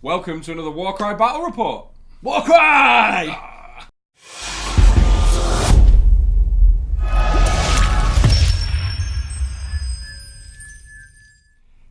Welcome to another WARCRY Battle Report. WARCRY!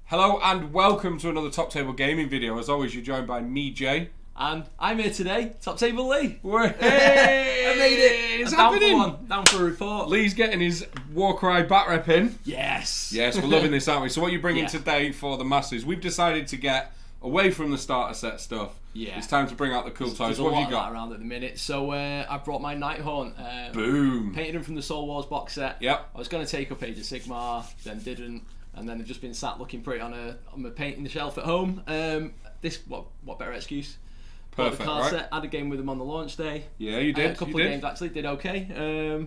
Hello and welcome to another Top Table Gaming video. As always, you're joined by me, Jay. And I'm here today, Top Table Lee. Hey! I made it! It's I'm happening! Down for a report. Lee's getting his WARCRY batrep in. Yes! Yes, we're loving this, aren't we? So what are you bringing Yeah. today for the masses? We've decided to get away from the starter set stuff. Yeah. It's time to bring out the cool toys. There's What a have lot you of got? that around at the minute. So I brought my NIGHTHAUNT. Boom. Painted him from the Soul Wars box set. Yep. I was going to take up Age of Sigmar, then didn't. And then I've just been sat looking pretty on my painting shelf at home. What better excuse? Perfect, Bought the card right? set, had a game with them on the launch day. Yeah, you did. A couple you of did. games actually, did okay.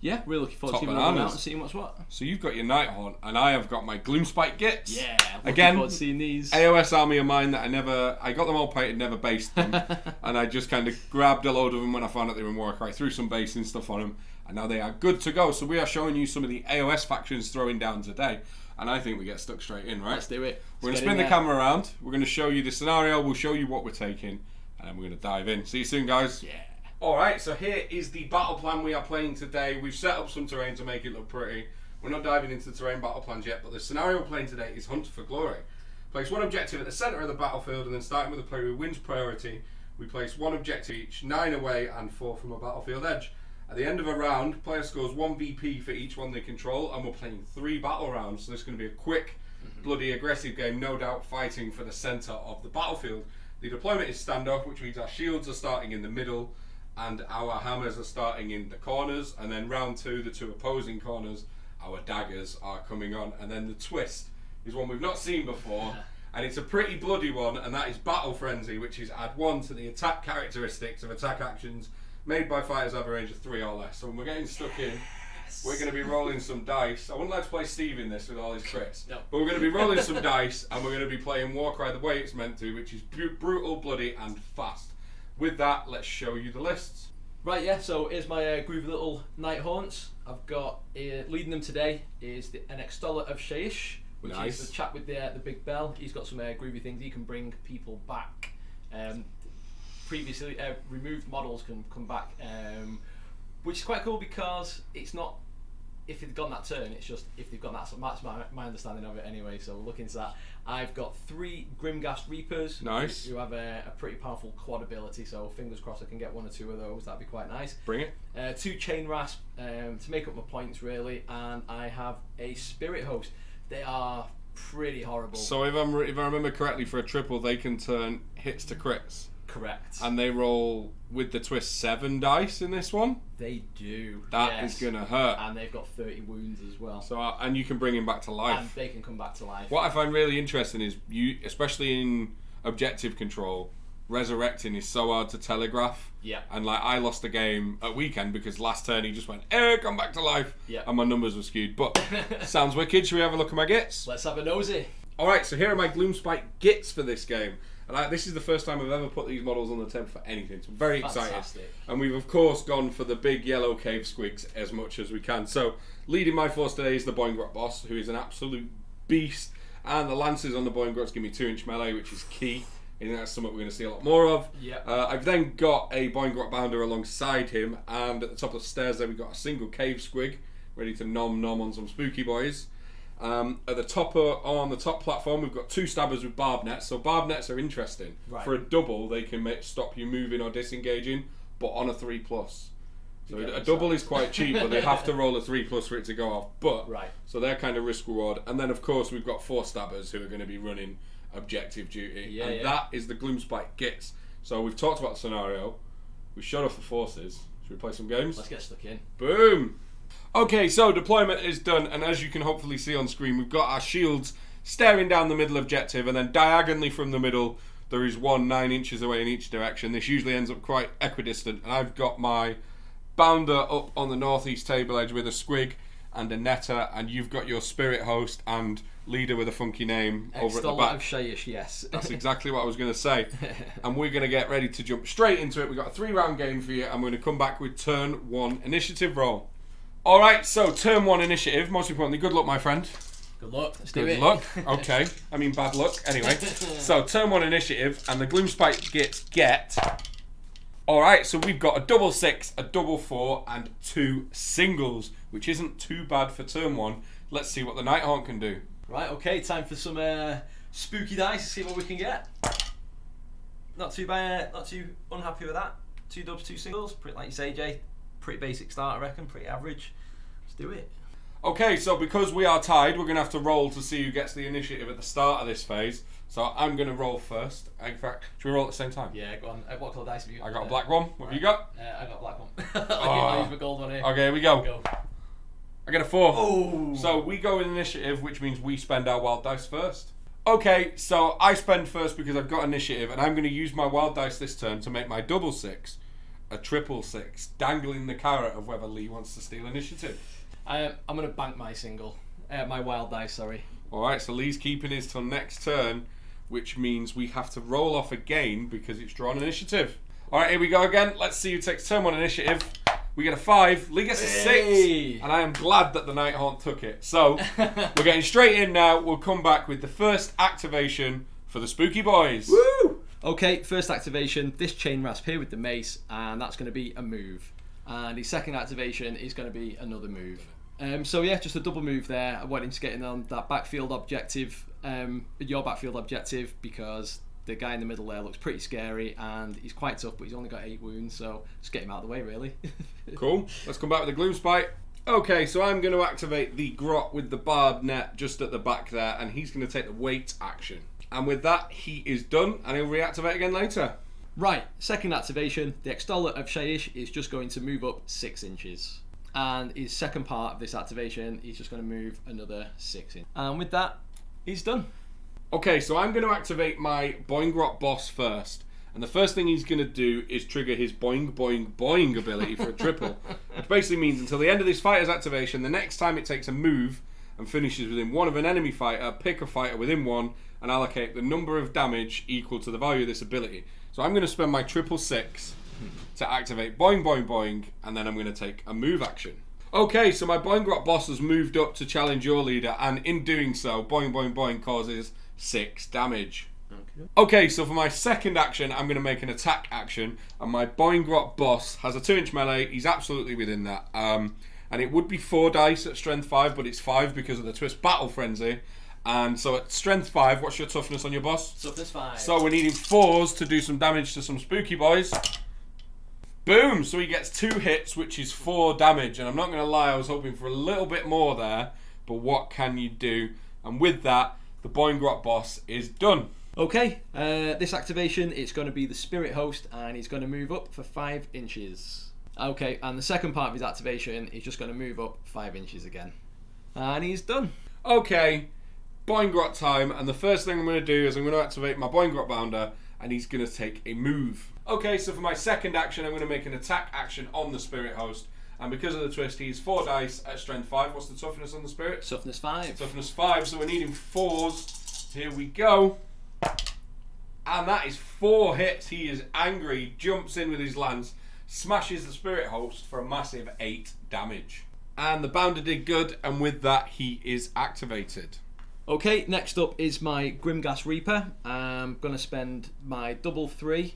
Yeah, really looking forward Top to giving them out bananas. and seeing what's what. So you've got your NIGHTHAUNT, and I have got my GLOOMSPITE GITZ. Yeah, looking Again, forward to seeing these. AOS army of mine that I got them all painted, never based them, and I just kind of grabbed a load of them when I found out they were in WARCRY, threw some basing stuff on them, and now they are good to go. So we are showing you some of the AOS factions throwing down today, and I think we get stuck straight in, right? Let's do it. We're going to spin the camera around, we're going to show you the scenario, we'll show you what we're taking, and we're going to dive in. See you soon, guys. Yeah. Alright, so here is the battle plan we are playing today. We've set up some terrain to make it look pretty. We're not diving into the terrain battle plans yet, but the scenario we're playing today is Hunt for Glory. Place one objective at the centre of the battlefield, and then starting with a player who wins priority, we place one objective each, 9 away and 4 from a battlefield edge. At the end of a round, player scores 1 VP for each one they control, and we're playing 3 battle rounds, so this is going to be a quick, bloody aggressive game, no doubt fighting for the centre of the battlefield. The deployment is standoff, which means our shields are starting in the middle, and our hammers are starting in the corners, and then round 2, the 2 opposing corners, our daggers are coming on, and then the twist is one we've not seen before, and it's a pretty bloody one, and that is Battle Frenzy, which is add 1 to the attack characteristics of attack actions made by fighters have a range of 3 or less. So when we're getting stuck in, we're going to be rolling some dice. I wouldn't like to play Steve in this with all his crits, No. but we're going to be rolling some dice, and we're going to be playing WARCRY the way it's meant to, which is brutal, bloody, and fast. With that, let's show you the lists. Right, yeah, so here's my groovy little NIGHTHAUNTs. I've got, leading them today is an Extoller of Shaiish, which Nice. is the chap with the big bell. He's got some groovy things. He can bring people back. Previously removed models can come back, which is quite cool because it's not if they've gone that turn, it's just if they've gone that. So that's my understanding of it anyway, so we'll look into that. I've got 3 Gus Reapers. Nice. Who have a pretty powerful quad ability, so fingers crossed I can get 1 or 2 of those, that'd be quite nice. Bring it. 2 Chain Rasp to make up my points really, and I have a Spirit Host. They are pretty horrible. So if I remember correctly, for a triple, they can turn hits to crits. Correct. And they roll, with the twist, 7 dice in this one. They do. That is going to hurt. And they've got 30 wounds as well. So and you can bring him back to life. And they can come back to life. What I find really interesting is, especially in objective control, resurrecting is so hard to telegraph. Yeah. And like, I lost a game at weekend because last turn he just went, come back to life. Yeah. And my numbers were skewed. But sounds wicked. Should we have a look at my gits? Let's have a nosy. Alright, so here are my GLOOMSPITE GITZ for this game. And this is the first time I've ever put these models on the table for anything, so I'm very excited. Fantastic. And we've of course gone for the big yellow cave squigs as much as we can. So leading my force today is the Boingrot boss, who is an absolute beast. And the lances on the Boingrots give me 2-inch melee, which is key. I think that's something we're going to see a lot more of. Yep. I've then got a Boingrot bounder alongside him, and at the top of the stairs there we've got a single cave squig, ready to nom on some spooky boys. At the top on the top platform, we've got 2 stabbers with barb nets. So barb nets are interesting. Right. For a double, they can stop you moving or disengaging, but on a 3+. So a double is quite cheap, but they have to roll a 3+ for it to go off. But Right. So they're kind of risk reward. And then of course we've got 4 stabbers who are going to be running objective duty. Yeah, and yeah. that is the GLOOMSPITE GITZ. So we've talked about the scenario. We showed off the forces. Should we play some games? Let's get stuck in. Boom! Okay, so deployment is done, and as you can hopefully see on screen, we've got our shields staring down the middle objective, and then diagonally from the middle, there is one 9 inches away in each direction. This usually ends up quite equidistant, and I've got my bounder up on the northeast table edge with a squig and a netter, and you've got your spirit host and leader with a funky name over at the Extoller back. of Shaiish, yes. That's exactly what I was going to say. And we're going to get ready to jump straight into it. We've got a 3-round game for you, and we're going to come back with turn 1 initiative roll. Alright, so turn 1 initiative. Most importantly, good luck, my friend. Good luck. Let's do Good it. luck. Okay. I mean, bad luck. Anyway. So, turn 1 initiative, and the Gloomspite Gitz get... Alright, so we've got a double 6, a double 4, and 2 singles, which isn't too bad for turn 1. Let's see what the Nighthaunt can do. Right, okay, time for some spooky dice to see what we can get. Not too bad, not too unhappy with that. 2 dubs, 2 singles, pretty like you say, Jay. Pretty basic start, I reckon, pretty average. Let's do it. Okay, so because we are tied, we're going to have to roll to see who gets the initiative at the start of this phase. So I'm going to roll first. In fact, should we roll at the same time? Yeah, go on. What colour dice have you got? I got a black one. What have you got? I got a black one. I'll use my gold one here. Okay, here we go. Go. I get a 4. Oh. So we go with initiative, which means we spend our wild dice first. Okay, so I spend first because I've got initiative, and I'm going to use my wild dice this turn to make my double 6 a triple 6, dangling the carrot of whether Lee wants to steal initiative. I'm going to bank my single. My wild dice, sorry. Alright, so Lee's keeping his till next turn, which means we have to roll off again because it's drawn initiative. Alright, here we go again. Let's see who takes turn 1 initiative. We get a 5, Lee gets a 6, and I am glad that the Nighthaunt took it. So, we're getting straight in now. We'll come back with the first activation for the Spooky Boys. Woo! Okay, first activation, this chain rasp here with the mace, and that's going to be a move. And his second activation is going to be another move. So yeah, just a double move there. I wanted to get in on that backfield objective, your backfield objective, because the guy in the middle there looks pretty scary, and he's quite tough, but he's only got 8 wounds, so just get him out of the way, really. Cool. Let's come back with the Gloomspite. Okay, so I'm going to activate the grot with the barred net just at the back there, and he's going to take the wait action. And with that, he is done, and he'll reactivate again later. Right, second activation, the Extoller of Shaiish is just going to move up 6 inches. And his second part of this activation, he's just going to move another 6 inches. And with that, he's done. Okay, so I'm going to activate my Boing Grot boss first. And the first thing he's going to do is trigger his Boing Boing Boing ability for a triple. Which basically means until the end of this fighter's activation, the next time it takes a move and finishes within 1 of an enemy fighter, pick a fighter within 1 and allocate the number of damage equal to the value of this ability. So I'm going to spend my triple 6 to activate Boing Boing Boing, and then I'm going to take a move action. Okay, so my Boing Grot boss has moved up to challenge your leader, and in doing so, Boing Boing Boing causes 6 damage. Okay, so for my second action, I'm going to make an attack action, and my Boing Grot boss has a 2-inch melee. He's absolutely within that. And it would be 4 dice at strength 5, but it's 5 because of the twist battle frenzy. And so at strength 5, what's your toughness on your boss? Toughness 5. So we're needing 4s to do some damage to some spooky boys. Boom! So he gets 2 hits, which is 4 damage. And I'm not going to lie, I was hoping for a little bit more there. But what can you do? And with that, the Boing Grot boss is done. Okay, this activation, it's going to be the Spirit Host, and he's going to move up for 5 inches. Okay, and the second part of his activation, he's just going to move up 5 inches again. And he's done. Okay, Boing Grot time, and the first thing I'm going to do is I'm going to activate my Boing Grot Bounder, and he's going to take a move. Okay, so for my second action, I'm going to make an attack action on the Spirit Host, and because of the twist, he's 4 dice at strength 5. What's the toughness on the Spirit? Toughness 5. Toughness 5, so we're needing 4s. Here we go. And that is 4 hits. He is angry, jumps in with his lance, smashes the Spirit Host for a massive 8 damage. And the Bounder did good, and with that, he is activated. Okay, next up is my Gus Reaper. I'm going to spend my double 3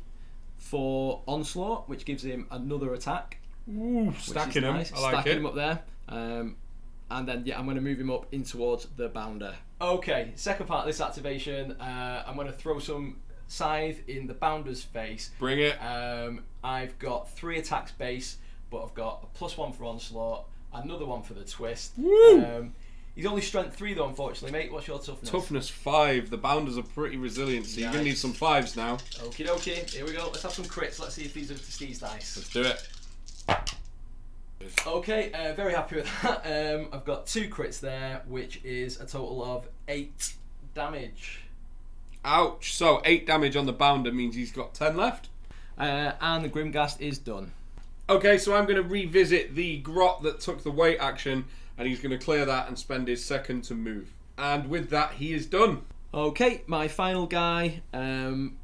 for Onslaught, which gives him another attack. Ooh, stacking him. Nice. I like stacking it. him up there. And then, yeah, I'm going to move him up in towards the Bounder. Okay, second part of this activation, I'm going to throw some Scythe in the Bounder's face. Bring it. I've got 3 attacks base, but I've got a +1 for Onslaught, another one for the twist. Woo! He's only strength 3 though, unfortunately, mate. What's your toughness? Toughness 5. The Bounders are pretty resilient, so you're going to need some 5s now. Okie dokie, here we go. Let's have some crits. Let's see if these are Steve's dice. Let's do it. Okay, very happy with that. I've got 2 crits there, which is a total of 8 damage. Ouch. So 8 damage on the Bounder means he's got 10 left. And the Grimghast is done. Okay, so I'm going to revisit the grot that took the wait action, and he's going to clear that and spend his second to move. And with that, he is done. Okay, my final guy,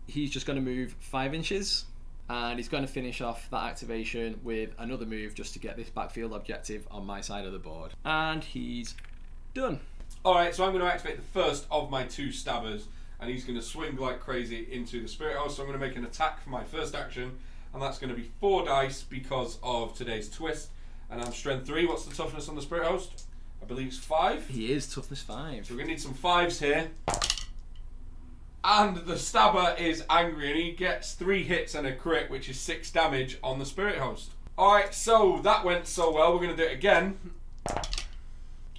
he's just going to move 5 inches. And he's going to finish off that activation with another move just to get this backfield objective on my side of the board. And he's done. Alright, so I'm going to activate the first of my 2 stabbers, and he's going to swing like crazy into the Spirit Host. So I'm going to make an attack for my first action, and that's going to be 4 dice because of today's twist. And I'm strength 3. What's the toughness on the Spirit Host? I believe it's 5. He is toughness 5. So we're going to need some 5s here. And the Stabba is angry, and he gets 3 hits and a crit, which is 6 damage on the Spirit Host. Alright, so that went so well. We're going to do it again.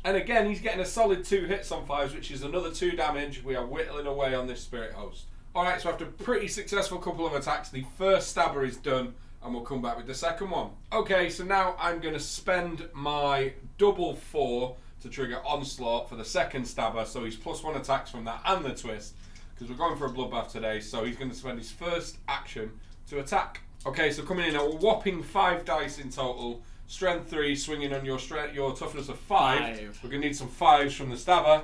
And again, he's getting a solid 2 hits on 5s, which is another 2 damage. We are whittling away on this Spirit Host. Alright, so after a pretty successful couple of attacks, the first Stabber is done, and we'll come back with the second one. Okay, so now I'm going to spend my double 4 to trigger Onslaught for the second Stabber, so he's +1 attacks from that and the twist, because we're going for a bloodbath today, so he's going to spend his first action to attack. Okay, so coming in at a whopping 5 dice in total, strength 3, swinging on your toughness of 5. We're going to need some 5s from the Stabber.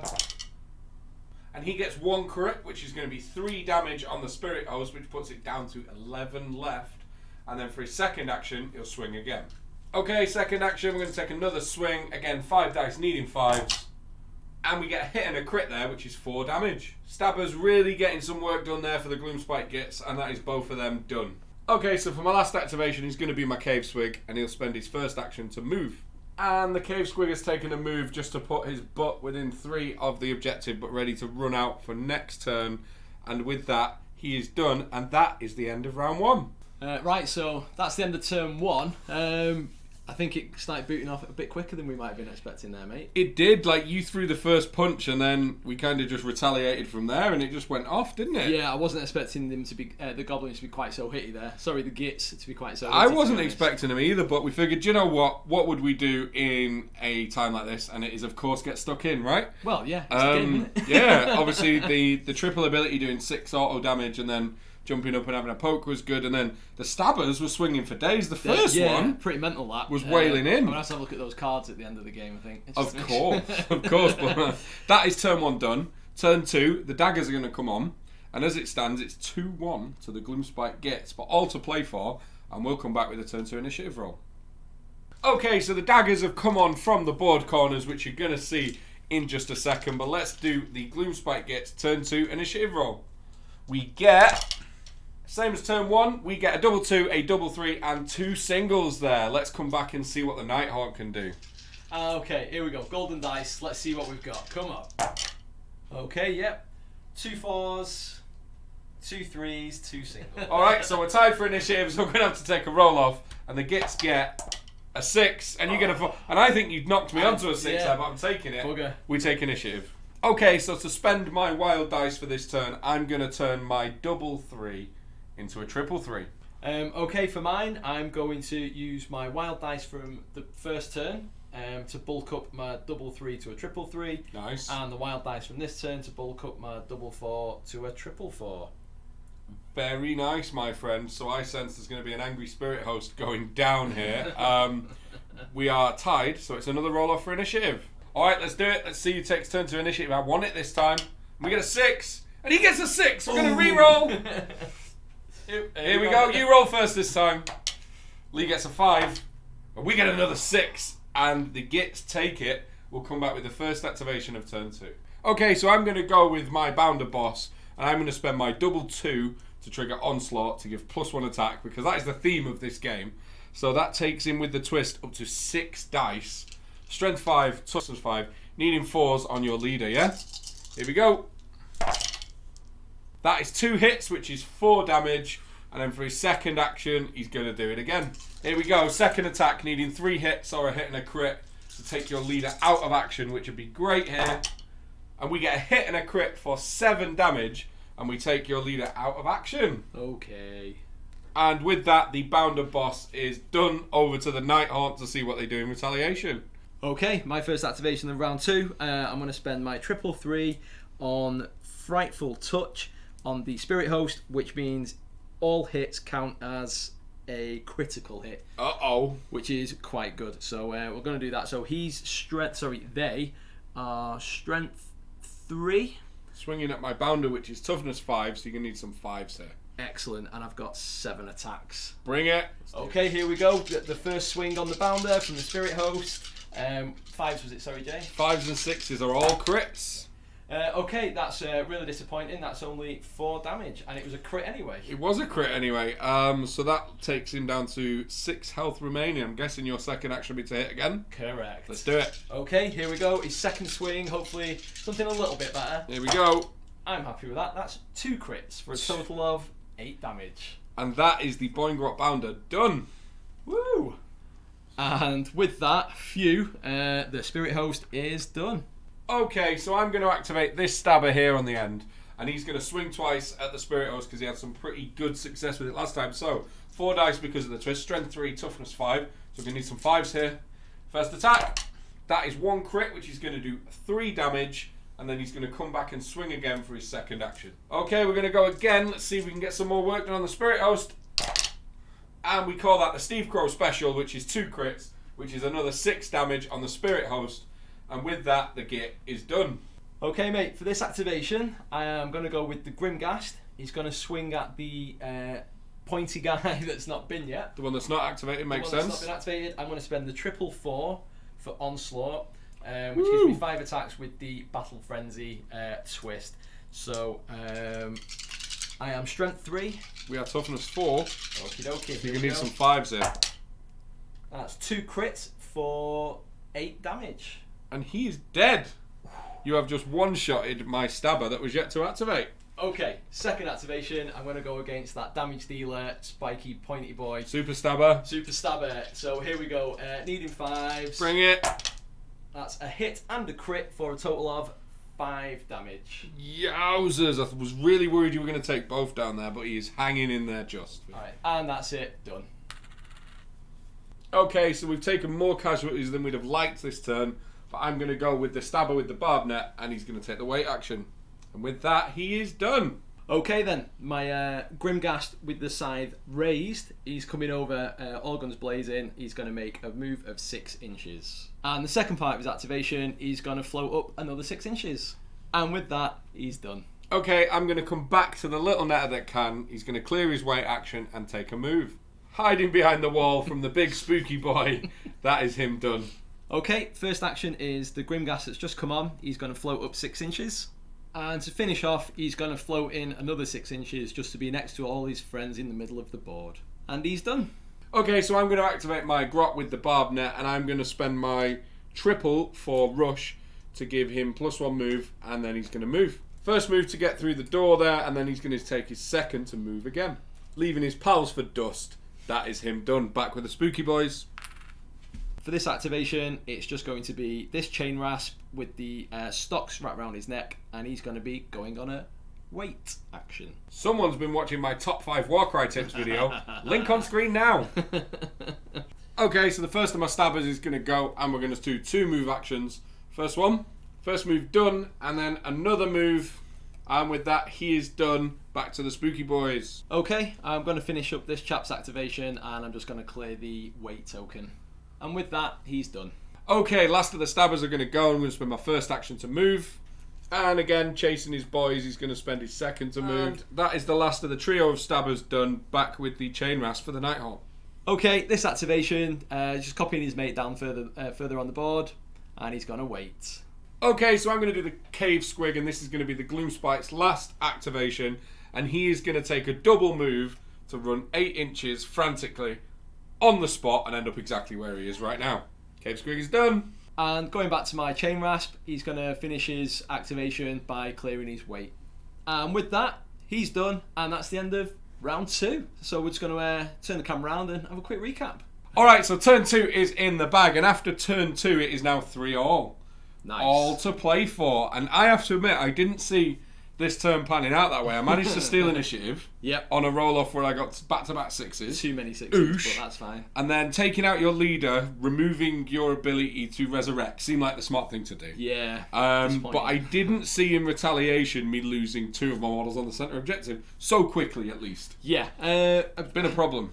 And he gets 1 crit, which is going to be 3 damage on the Spirit Host, which puts it down to 11 left. And then for his second action, he'll swing again. Okay, second action, we're going to take another swing. Again, 5 dice, needing 5s. And we get a hit and a crit there, which is 4 damage. Stabber's really getting some work done there for the Gloomspite Gitz, and that is both of them done. Okay, so for my last activation, he's going to be my Cave Swig, and he'll spend his first action to move. And the Cave Swig has taken a move just to put his butt within 3 of the objective, but ready to run out for next turn. And with that, he is done, and that is the end of round 1. Right, so that's the end of turn 1. I think it started booting off a bit quicker than we might have been expecting there, mate. It did, like you threw the first punch and then we kind of just retaliated from there and it just went off, didn't it? Yeah, I wasn't expecting them to be, the goblins to be quite so hitty there. Sorry, the Gitz to be quite so hitty. I wasn't expecting them either, but we figured, you know what would we do in a time like this? And it is, of course, get stuck in, right? Well, yeah, it's a game, isn't it? Yeah, obviously the triple ability doing 6 auto damage and then jumping up and having a poke was good, and then the Stabbers were swinging for days. The first one, pretty mental that, was wailing in. I'm gonna have to have a look at those cards at the end of the game, I think. Of course, but that is turn 1 done. Turn 2, the daggers are going to come on, and as it stands, it's 2-1 to the Gloomspite Gitz, but all to play for, and we'll come back with a turn 2 initiative roll. Okay, so the daggers have come on from the board corners, which you're going to see in just a second, but let's do the Gloomspite Gitz turn 2 initiative roll. We get... Same as turn 1, we get a double 2, a double 3, and 2 singles there. Let's come back and see what the Nighthaunt can do. Okay, here we go. Golden dice. Let's see what we've got. Come on. Okay, yep. 2 4s, 2 3s, 2 singles. Alright, so we're tied for initiative, so we're going to have to take a roll off. And the Gitz get a 6, and you get a 4. And I think you'd knocked me onto a 6 there, but I'm taking it. Bugger. We take initiative. Okay, so to spend my wild dice for this turn, I'm going to turn my double 3 into a triple 3. Okay, for mine, I'm going to use my wild dice from the first turn to bulk up my double 3 to a triple 3. Nice. And the wild dice from this turn to bulk up my double 4 to a triple 4. Very nice, my friend. So I sense there's going to be an angry spirit host going down here. We are tied, so it's another roll off for initiative. Alright, let's do it. Let's see who takes turn to initiative. I won it this time. We get a 6, and he gets a 6. We're going to re-roll. Here we go. You roll first this time. Lee gets a 5. And we get another 6. And the Gitz take it. We'll come back with the first activation of turn 2. Okay, so I'm going to go with my Bounder Boss. And I'm going to spend my double 2 to trigger Onslaught to give +1 attack. Because that is the theme of this game. So that takes in with the twist up to 6 dice. Strength 5, toughness 5. Needing 4s on your leader, yeah? Here we go. That is 2 hits, which is 4 damage. And then for his second action, he's going to do it again. Here we go. Second attack, needing 3 hits or a hit and a crit to take your leader out of action, which would be great here. And we get a hit and a crit for 7 damage. And we take your leader out of action. Okay. And with that, the Bounder Boss is done. Over to the Nighthaunt to see what they do in retaliation. Okay, my first activation of round 2. I'm going to spend my triple 3 on Frightful Touch on the Spirit Host, which means all hits count as a critical hit. Uh-oh. Which is quite good. So we're going to do that. So they are strength 3. Swinging at my Bounder, which is toughness 5, so you're going to need some 5s here. Excellent, and I've got 7 attacks. Bring it. Okay, here we go. The first swing on the Bounder from the Spirit Host. Fives was it? Sorry, Jay. 5s and 6s are all crits. Okay, that's really disappointing. That's only 4 damage, and it was a crit anyway. It was a crit anyway. So that takes him down to 6 health remaining. I'm guessing your second action will be to hit again. Correct. Let's do it. Okay, here we go. His second swing. Hopefully something a little bit better. Here we go. I'm happy with that. That's 2 crits for a total of 8 damage. And that is the Boingrot Bounder done. Woo! And with that, the Spirit Host is done. Okay, so I'm going to activate this Stabba here on the end, and he's going to swing twice at the Spirit Host because he had some pretty good success with it last time. So 4 dice because of the twist, strength 3, toughness 5. So we're going to need some 5s here. First attack, that is 1 crit, which is going to do 3 damage, and then he's going to come back and swing again for his second action. Okay, we're going to go again. Let's see if we can get some more work done on the Spirit Host. And we call that the Steve Crow Special, which is 2 crits, which is another 6 damage on the Spirit Host. And with that, the Git is done. Okay, mate, for this activation, I am going to go with the Grimghast. He's going to swing at the pointy guy that's not been yet. The one that's not activated makes the one sense. That's not been activated. I'm going to spend the 4 for Onslaught, which gives me 5 attacks with the Battle Frenzy twist. So I am strength 3. We are toughness 4. Okie dokie. So you can need some 5s here. That's 2 crits for 8 damage. And he is dead. You have just one-shotted my Stabba that was yet to activate. Okay, second activation. I'm going to go against that damage dealer, spiky, pointy boy. Super Stabba. Super Stabba. So here we go. Needing 5s. Bring it. That's a hit and a crit for a total of 5 damage. Yowzers. I was really worried you were going to take both down there, but he is hanging in there just. Alright, and that's it. Done. Okay, so we've taken more casualties than we'd have liked this turn. But I'm going to go with the Stabba with the barb net, and he's going to take the weight action. And with that, he is done. Okay then, my Grimghast with the scythe raised. He's coming over, all guns blazing. He's going to make a move of 6 inches. And the second part of his activation, he's going to float up another 6 inches. And with that, he's done. Okay, I'm going to come back to the little netter that can. He's going to clear his weight action and take a move. Hiding behind the wall from the big spooky boy. That is him done. Okay, first action is the Grimghast that's just come on. He's going to float up 6 inches. And to finish off, he's going to float in another 6 inches just to be next to all his friends in the middle of the board. And he's done. Okay, so I'm going to activate my Grot with the barb net, and I'm going to spend my triple for Rush to give him +1 move, and then he's going to move. First move to get through the door there, and then he's going to take his second to move again. Leaving his pals for dust. That is him done. Back with the spooky boys. For this activation, it's just going to be this chain rasp with the stocks wrapped around his neck, and he's going to be going on a weight action. Someone's been watching my top 5 Warcry tips video. Link on screen now. Okay, so the first of my stabbers is going to go, and we're going to do 2 move actions. First move done, and then another move, and with that he is done. Back to the spooky boys. Okay, I'm going to finish up this chap's activation, and I'm just going to clear the weight token. And with that, he's done. Okay, last of the stabbers are going to go. I'm going to spend my first action to move. And again, chasing his boys, he's going to spend his second to move. That is the last of the trio of stabbers done. Back with the chain rasp for the Nighthaunt. Okay, this activation, just copying his mate down further on the board. And he's going to wait. Okay, so I'm going to do the Cave Squig, and this is going to be the Gloomspite's last activation. And he is going to take a double move to run 8 inches frantically on the spot and end up exactly where he is right now. Cave Squig is done. And going back to my chain rasp, he's going to finish his activation by clearing his weight. And with that, he's done, and that's the end of round 2. So we're just going to turn the camera around and have a quick recap. Alright, so turn 2 is in the bag, and after turn 2 it is now 3-all. Nice. All to play for. And I have to admit, I didn't see this turn panning out that way. I managed to steal initiative on a roll-off where I got back-to-back 6s. Too many 6s, but that's fine. And then taking out your leader, removing your ability to resurrect, seemed like the smart thing to do. Yeah. But I didn't see in retaliation me losing 2 of my models on the centre objective so quickly, at least. Yeah. Been a problem.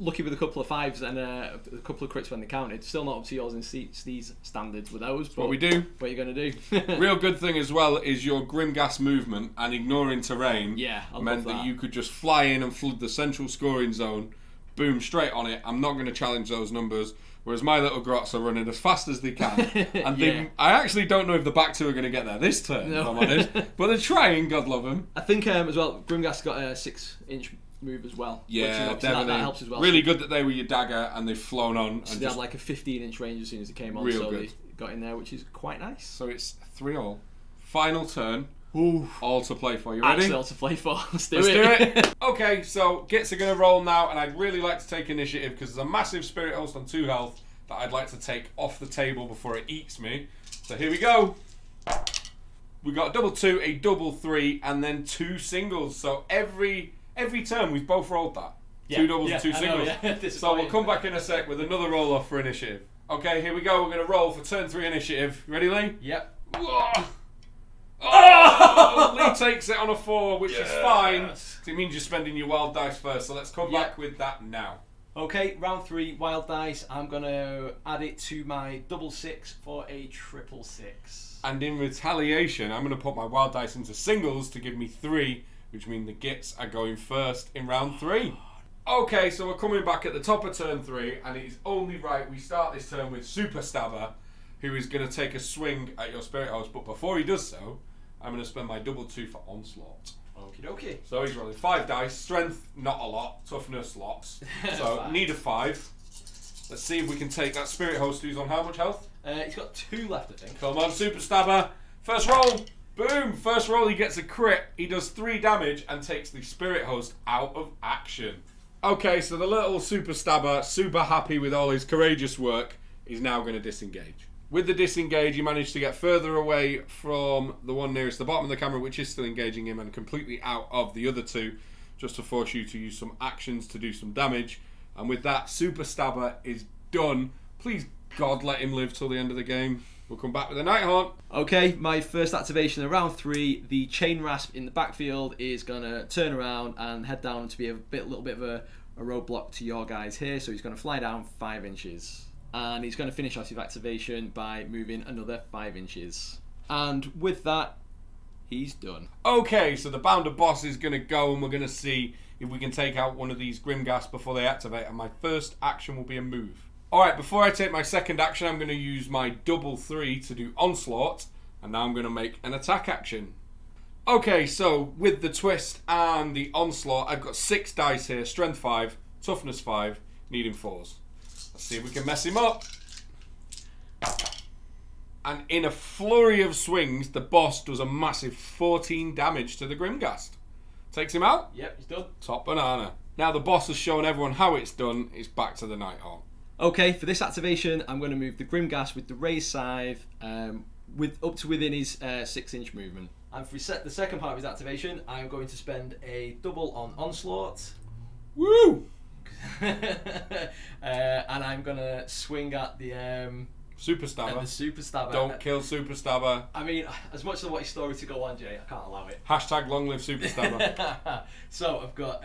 Lucky with a couple of 5s and a couple of crits when they counted. Still not up to yours in Steve's standards with those. But what we do. What you're going to do. Real good thing as well is your Grimghast movement and ignoring terrain. Yeah, I meant love that. You could just fly in and flood the central scoring zone boom, straight on it. I'm not going to challenge those numbers. Whereas my little grots are running as fast as they can. And I actually don't know if the back two are going to get there this turn, if I'm honest. But they're trying, God love them. I think as well, Grimghast got a 6-inch move as well. Yeah, which, definitely. That helps as well. Really good that they were your dagger and they've flown on. So they had like a 15-inch range as soon as it came on. Real good. They got in there, which is quite nice. So it's 3-all. Final turn. Ooh. All to play for. You ready? Actually, all to play for. Let's do it. Okay, so Gitz are going to roll now, and I'd really like to take initiative because there's a massive Spirit Host on 2 health that I'd like to take off the table before it eats me. So here we go. We got a double 2, a double 3, and then 2 singles. So every turn we've both rolled that. 2 doubles and 2 singles. So we'll come back in a sec with another roll off for initiative. Okay, here we go. We're going to roll for turn 3 initiative. Ready, Lee? Yep. Oh! Lee takes it on a 4, which is fine. It means you're spending your wild dice first. So let's come back with that now. Okay, round 3, wild dice. I'm going to add it to my double 6 for a triple 6. And in retaliation, I'm going to put my wild dice into singles to give me 3, which means the Gitz are going first in round 3. Okay, so we're coming back at the top of turn 3, and it's only right we start this turn with Super Stabba, who is going to take a swing at your Spirit Host. But before he does so, I'm going to spend my double 2 for Onslaught. Okie dokie. So he's rolling 5 dice, strength not a lot, toughness lots. So need a 5. Let's see if we can take that Spirit Host who's on how much health? He's got 2 left, I think. Come on, Super Stabba. First roll. Boom. First roll, he gets a crit. He does 3 damage and takes the Spirit Host out of action. Okay, so the little Super Stabba, super happy with all his courageous work, is now going to disengage. With the disengage, he managed to get further away from the one nearest the bottom of the camera, which is still engaging him, and completely out of the other 2, just to force you to use some actions to do some damage. And with that, Super Stabba is done. Please, God, let him live till the end of the game. We'll come back with a Nighthaunt. Okay, my first activation of round 3, the Chain Rasp in the backfield is going to turn around and head down to be a little bit of a roadblock to your guys here. So he's going to fly down 5 inches. And he's going to finish off his activation by moving another 5 inches. And with that, he's done. Okay, so the Bounder boss is going to go, and we're going to see if we can take out one of these Grimghast before they activate. And my first action will be a move. Alright, before I take my second action, I'm going to use my double 3 to do Onslaught. And now I'm going to make an attack action. Okay, so with the twist and the Onslaught, I've got 6 dice here. Strength 5, toughness 5, needing 4s. Let's see if we can mess him up. And in a flurry of swings, the boss does a massive 14 damage to the Grimghast. Takes him out. Yep, he's done. Top banana. Now the boss has shown everyone how it's done. It's back to the Nighthaunt. Okay, for this activation, I'm going to move the Grimghast with the raised scythe up to within his 6-inch movement. And for the second part of his activation, I'm going to spend a double on Onslaught. Woo! And I'm going to swing at the Super Stabba. the Super Stabba. Don't kill Super Stabba. I mean, as much as I want his story to go on, Jay, I can't allow it. Hashtag long live Super Stabba. So I've got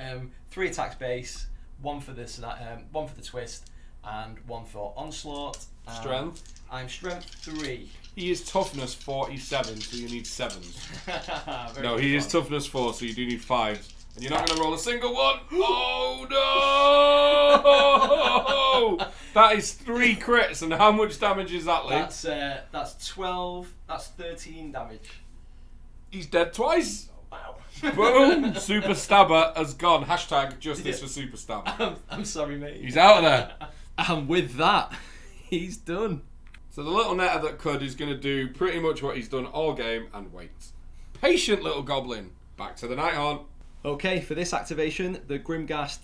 3 attacks base, 1 for this, 1 for the twist, and 1 for Onslaught. Strength? I'm strength 3. He is toughness 47, so you need 7s. Very No, good he is one. toughness 4, so you do need 5s. And you're not going to roll a single one. Oh no! That is 3 crits, and how much damage is that, Lee? That's 12. That's 13 damage. He's dead twice. Wow. Boom! Super Stabba has gone. Hashtag justice for Super Stabba. I'm sorry, mate. He's out of there. And with that, he's done. So the little netter that could is going to do pretty much what he's done all game and wait. Patient little goblin. Back to the Nighthaunt. Okay, for this activation, the Grimghast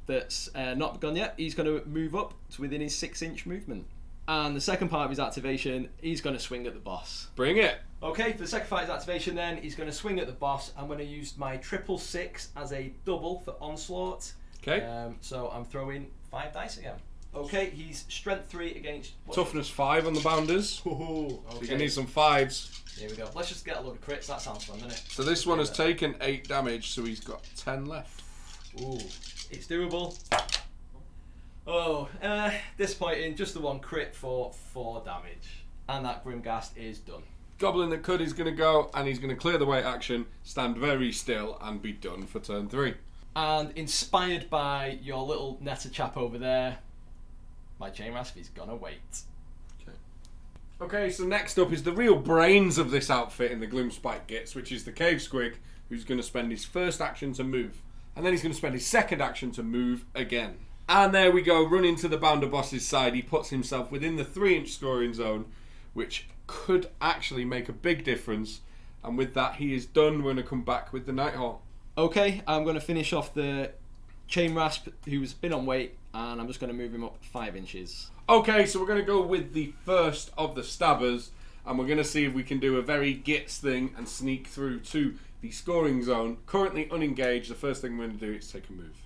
that's not gone yet, he's going to move up to within his 6-inch movement. And the second part of his activation, he's going to swing at the boss. Bring it. Okay, for the second part of his activation then, he's going to swing at the boss. I'm going to use my triple 6 as a double for Onslaught. Okay. So I'm throwing 5 dice again. Okay, he's strength 3 against... Toughness 5 on the bounders. Okay. So you're going to need some 5s. Here we go. Let's just get a load of crits. That sounds fun, doesn't it? So this one has taken 8 damage, so he's got 10 left. Ooh, it's doable. Oh, disappointing. Just the 1 crit for 4 damage. And that Grimghast is done. Goblin that could is going to go, and he's going to clear the weight action, stand very still, and be done for turn 3. And inspired by your little Netta chap over there, my chain rasp is gonna wait. Okay, so next up is the real brains of this outfit in the Gloomspite Gitz, which is the Cave Squig, who's going to spend his first action to move. And then he's going to spend his second action to move again. And there we go, run into the Bounder Boss's side. He puts himself within the 3-inch scoring zone, which could actually make a big difference. And with that, he is done. We're going to come back with the Nighthaunt. Okay, I'm going to finish off the chain rasp, who's been on weight, and I'm just going to move him up 5 inches. Okay, so we're going to go with the first of the Stabbers, and we're going to see if we can do a very Gitz thing and sneak through to the scoring zone. Currently unengaged, the first thing we're going to do is take a move.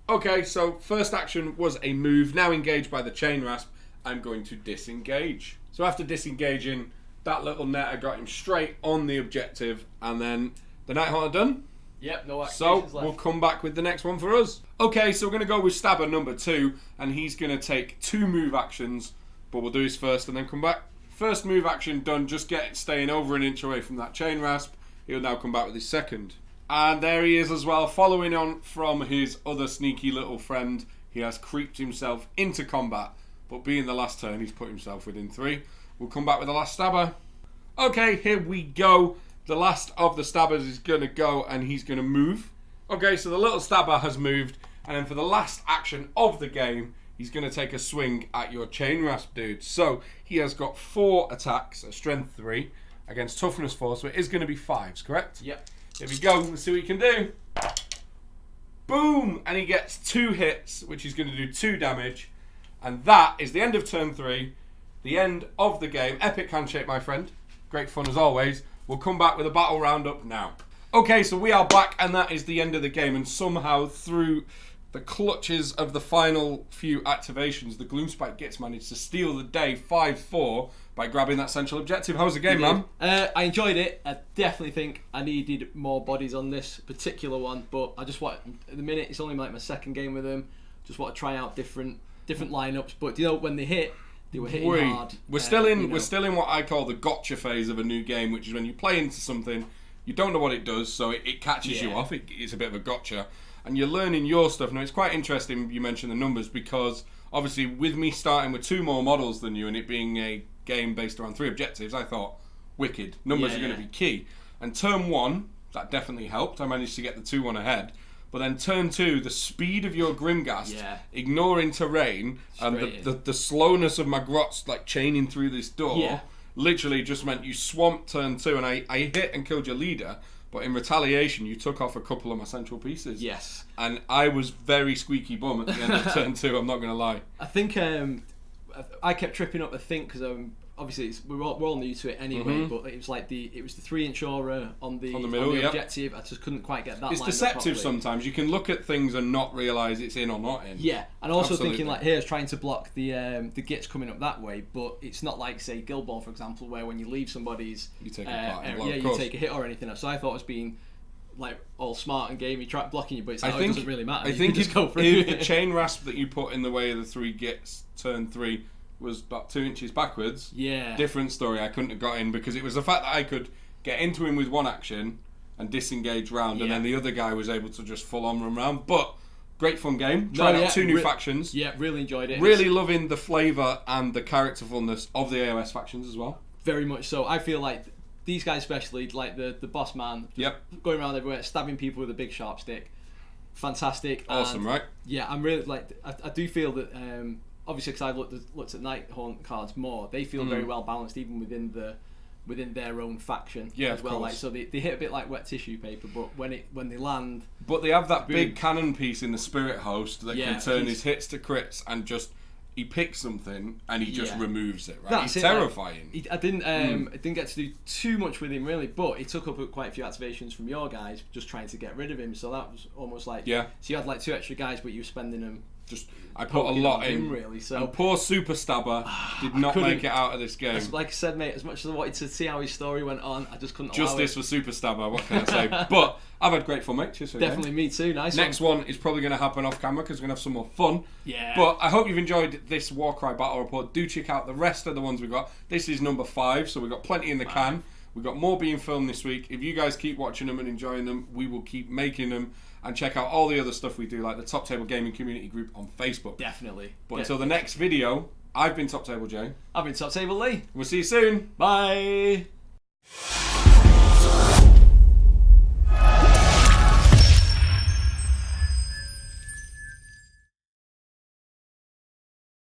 Okay, so first action was a move. Now engaged by the chain rasp, I'm going to disengage. So after disengaging, that little netter got him straight on the objective, and then the Nighthaunt are done. Yep, no activations So left. we'll come back with the next one for us. Okay, so we're going to go with Stabba number 2, and he's going to take 2 move actions, but we'll do his first and then come back. First move action done, just staying over an inch away from that chain rasp. He'll now come back with his second. And there he is as well, following on from his other sneaky little friend. He has creeped himself into combat, but being the last turn, he's put himself within 3. We'll come back with the last Stabber. Okay, here we go. The last of the Stabbers is going to go, and he's going to move. Okay, so the little Stabber has moved, and then for the last action of the game, he's going to take a swing at your chain rasp dude. So he has got 4 attacks at strength 3 against toughness 4, so it is going to be 5s, correct? Yep. Here we go. Let's see what he can do. Boom! And he gets 2 hits, which is going to do 2 damage. And that is the end of turn 3, the end of the game. Epic handshake, my friend. Great fun as always. We'll come back with a battle roundup now. Okay, so we are back, and that is the end of the game. And somehow, through the clutches of the final few activations, the Gloomspite Gitz managed to steal the day 5-4 by grabbing that central objective. How was the game, man? I enjoyed it. I definitely think I needed more bodies on this particular one, but I just want, at the minute, it's only like my second game with them. Just want to try out different lineups. But you know, when they hit, they were hitting hard. We're still in what I call the gotcha phase of a new game, which is when you play into something, you don't know what it does, so it catches you off. It's a bit of a gotcha. And you're learning your stuff. Now, it's quite interesting you mentioned the numbers, because obviously with me starting with 2 more models than you and it being a game based around 3 objectives, I thought, wicked. Numbers are going to be key. And turn 1, that definitely helped. I managed to get the 2-1 ahead. But then turn 2, the speed of your Grimghast, ignoring terrain, and the slowness of my grots like chaining through this door, literally just meant you swamped turn 2, and I hit and killed your leader. But in retaliation, you took off a couple of my central pieces. Yes. And I was very squeaky bum at the end of turn 2, I'm not going to lie. I think I kept tripping up, because obviously we're all new to it anyway, but it was like the 3-inch aura on the middle, objective. I just couldn't quite get that. It's deceptive sometimes. You can look at things and not realise it's in or not in. Yeah, and also thinking like here's trying to block the Gitz coming up that way, but it's not like say Guildball, for example, where when you leave somebody's you take a blow, you take a hit or anything else. So I thought it was being like all smart and gamey, try blocking you, but it's like, it doesn't really matter. I think just go through. If the chain rasp that you put in the way of the 3 Gitz turn 3 was about 2 inches backwards, different story. I couldn't have got in, because it was the fact that I could get into him with 1 action and disengage round, and then the other guy was able to just full on run round. But great fun game. Tried out 2 new factions. Yeah, really enjoyed it. Really loving the flavour and the characterfulness of the AOS factions as well. Very much so. I feel like these guys, especially like the boss man, going around everywhere, stabbing people with a big sharp stick. Fantastic. Awesome, right? Yeah, I'm really like. I do feel that. Obviously, because I've looked at Nighthaunt cards more, they feel very well balanced, even within their own faction as well. Like, so they hit a bit like wet tissue paper, but when they land, but they have that big cannon piece in the Spirit Host that can turn his hits to crits, and just he picks something and he just removes it. Right, he's terrifying. Like, I didn't get to do too much with him really, but he took up quite a few activations from your guys, just trying to get rid of him. So that was almost like So you had like 2 extra guys, but you were spending them. I put a lot in, really. So and poor Super Stabber did not make it out of this game. Like I said, mate, as much as I wanted to see how his story went on, I just couldn't. Justice for Super Stabber. What can I say? But I've had great fun, mate. Cheers for Definitely, me too. Nice. Next one is probably going to happen off camera, because we're going to have some more fun. Yeah. But I hope you've enjoyed this Warcry Battle Report. Do check out the rest of the ones we got. This is number 5, so we've got plenty in the can. We've got more being filmed this week. If you guys keep watching them and enjoying them, we will keep making them. And check out all the other stuff we do, like the Top Table Gaming Community Group on Facebook. Definitely. But until the next video, I've been Top Table Jay. I've been Top Table Lee. We'll see you soon. Bye.